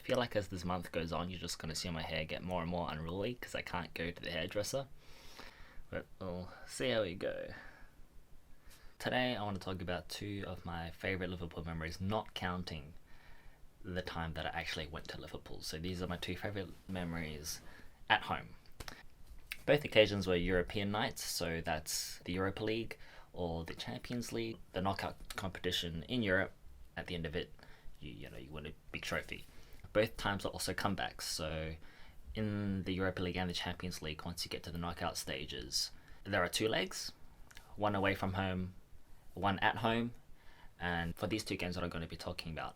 feel like as this month goes on, you're just going to see my hair get more and more unruly because I can't go to the hairdresser. But we'll see how we go. Today I want to talk about two of my favourite Liverpool memories, not counting the time that I actually went to Liverpool. So these are my two favourite memories at home. Both occasions were European nights, so that's the Europa League or the Champions League, the knockout competition in Europe. At the end of it, you win a big trophy. Both times are also comebacks. So in the Europa League and the Champions League, once you get to the knockout stages, there are two legs, one away from home, one at home. And for these two games that I'm going to be talking about,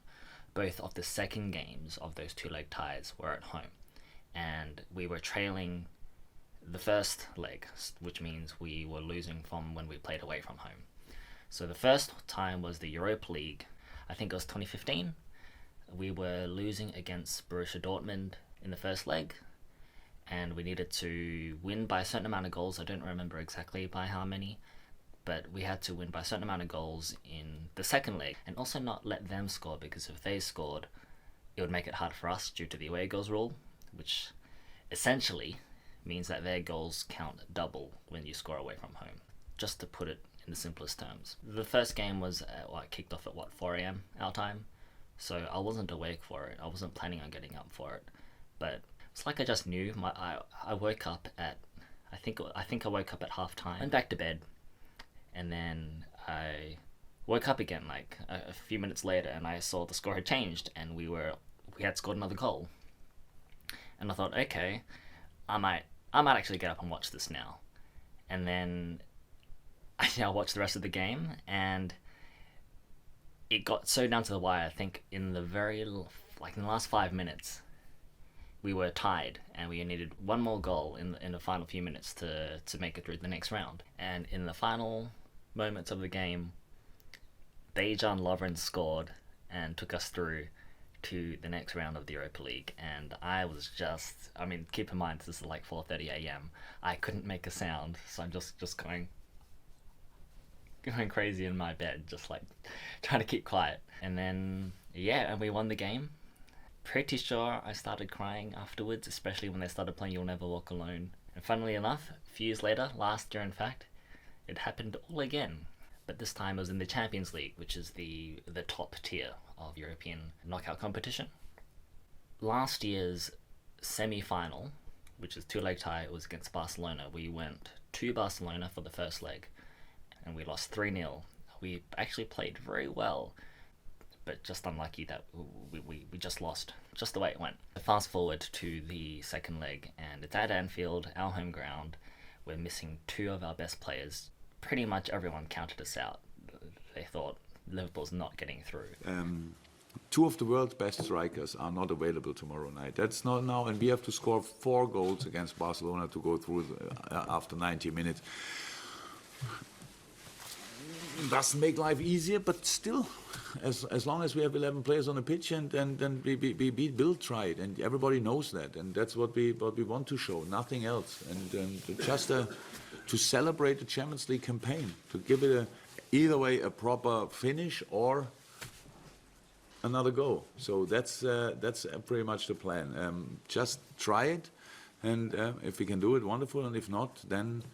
both of the second games of those two-leg ties were at home. And we were trailing the first leg, which means we were losing from when we played away from home. So the first time was the Europa League. I think it was 2015. We were losing against Borussia Dortmund in the first leg, and we needed to win by a certain amount of goals. I don't remember exactly by how many, but we had to win by a certain amount of goals in the second leg, and also not let them score, because if they scored, it would make it hard for us due to the away goals rule, which essentially means that their goals count double when you score away from home, just to put it in the simplest terms. The first game was kicked off at 4 a.m. our time, so I wasn't awake for it. I wasn't planning on getting up for it, but it's like I just knew. I woke up at I think I woke up at half time, went back to bed, and then I woke up again like a few minutes later, and I saw the score had changed, and we had scored another goal, and I thought, okay, I might actually get up and watch this now. And then I watched the rest of the game, and it got so down to the wire. I think in the last 5 minutes, we were tied, and we needed one more goal in the final few minutes to make it through the next round. And in the final moments of the game, Dejan Lovren scored and took us through to the next round of the Europa League. And I was keep in mind this is like 4:30 a.m. I couldn't make a sound, so I'm just going crazy in my bed, just like trying to keep quiet. And then and we won the game. Pretty sure I started crying afterwards, especially when they started playing You'll Never Walk Alone. And funnily enough, a few years later, last year in fact, it happened all again. But this time it was in the Champions League, which is the top tier of European knockout competition. Last year's semi-final, which is two-leg tie, was against Barcelona. We went to Barcelona for the first leg, and we lost 3-0. We actually played very well, but just unlucky that we just lost, just the way it went. Fast forward to the second leg, and it's at Anfield, our home ground. We're missing two of our best players. Pretty much everyone counted us out. They thought Liverpool's not getting through. Two of the world's best strikers are not available tomorrow night. That's not now, and we have to score 4 goals against Barcelona to go through after 90 minutes. Doesn't make life easier, but still, as long as we have 11 players on the pitch, and we will try it, and everybody knows that, and that's what we want to show, nothing else, and just to celebrate the Champions League campaign, to give it either way a proper finish or another go. So that's pretty much the plan. Just try it, and if we can do it, wonderful, and if not, then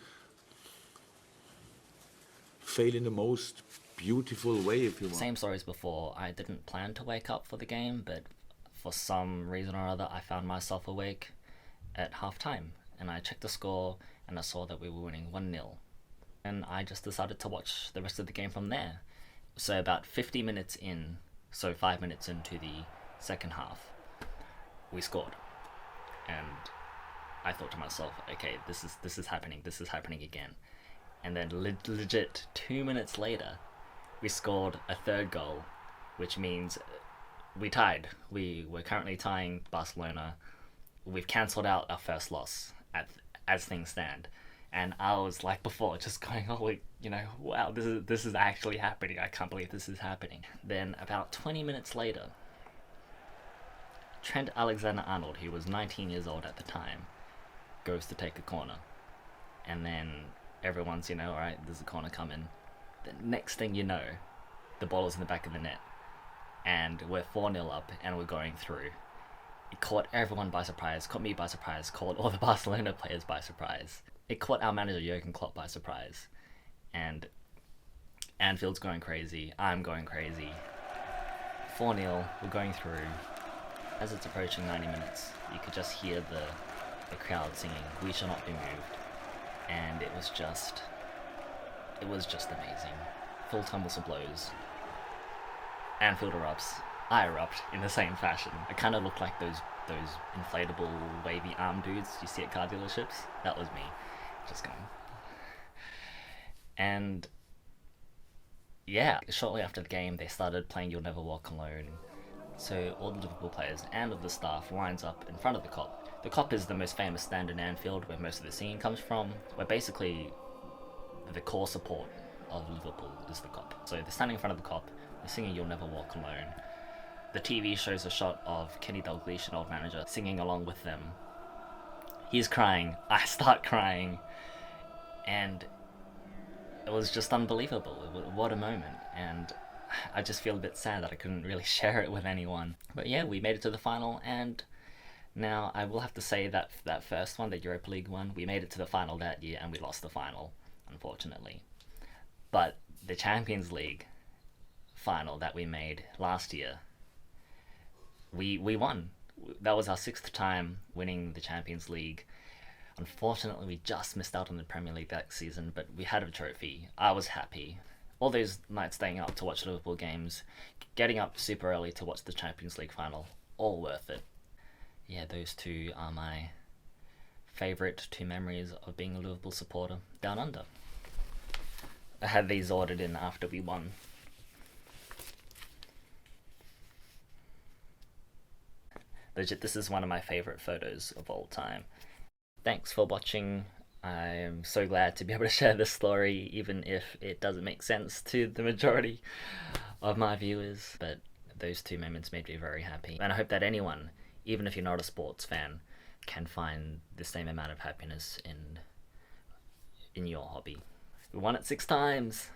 fail in the most beautiful way if you want. Same story as before. I didn't plan to wake up for the game, but for some reason or other, I found myself awake at half time, and I checked the score, and I saw that we were winning 1-0. And I just decided to watch the rest of the game from there. So about 50 minutes in, so 5 minutes into the second half, we scored. And I thought to myself, okay, this is happening again. And then legit 2 minutes later, we scored a third goal, which means we tied. We're currently tying Barcelona. We've cancelled out our first loss as things stand. And I was like before, just going, wow, this is actually happening. I can't believe this is happening. Then about 20 minutes later, Trent Alexander-Arnold, who was 19 years old at the time, goes to take a corner. And then everyone's, all right, there's a corner coming. The next thing you know, the ball is in the back of the net. And we're 4-0 up, and we're going through. It caught everyone by surprise, caught me by surprise, caught all the Barcelona players by surprise. It caught our manager Jurgen Klopp by surprise. And Anfield's going crazy, I'm going crazy. 4-0, we're going through. As it's approaching 90 minutes, you could just hear the crowd singing, "We shall not be moved." And it was just amazing. Full-time whistle blows. Anfield erupts. I erupt in the same fashion. I kind of look like those inflatable wavy arm dudes you see at car dealerships. That was me, just going. And yeah, shortly after the game, they started playing "You'll Never Walk Alone." So all the Liverpool players and of the staff lines up in front of the Kop. The Kop is the most famous stand in Anfield, where most of the singing comes from. Where basically the core support of Liverpool is the Kop. So they're standing in front of the Kop, they're singing "You'll Never Walk Alone." The TV shows a shot of Kenny Dalglish, an old manager, singing along with them. He's crying, I start crying, and it was just unbelievable. What a moment. And I just feel a bit sad that I couldn't really share it with anyone. But yeah, we made it to the final, and now I will have to say that that first one, the Europa League one, we made it to the final that year and we lost the final, unfortunately. But the Champions League final that we made last year, we won. That was our 6th time winning the Champions League. Unfortunately, we just missed out on the Premier League that season, but we had a trophy. I was happy. All those nights staying up to watch Liverpool games, getting up super early to watch the Champions League final, all worth it. Yeah, those two are my favourite 2 memories of being a Liverpool supporter down under. I had these ordered in after we won. Legit, this is one of my favourite photos of all time. Thanks for watching. I'm so glad to be able to share this story, even if it doesn't make sense to the majority of my viewers. But those 2 moments made me very happy. And I hope that anyone, even if you're not a sports fan, can find the same amount of happiness in your hobby. We won it 6 times!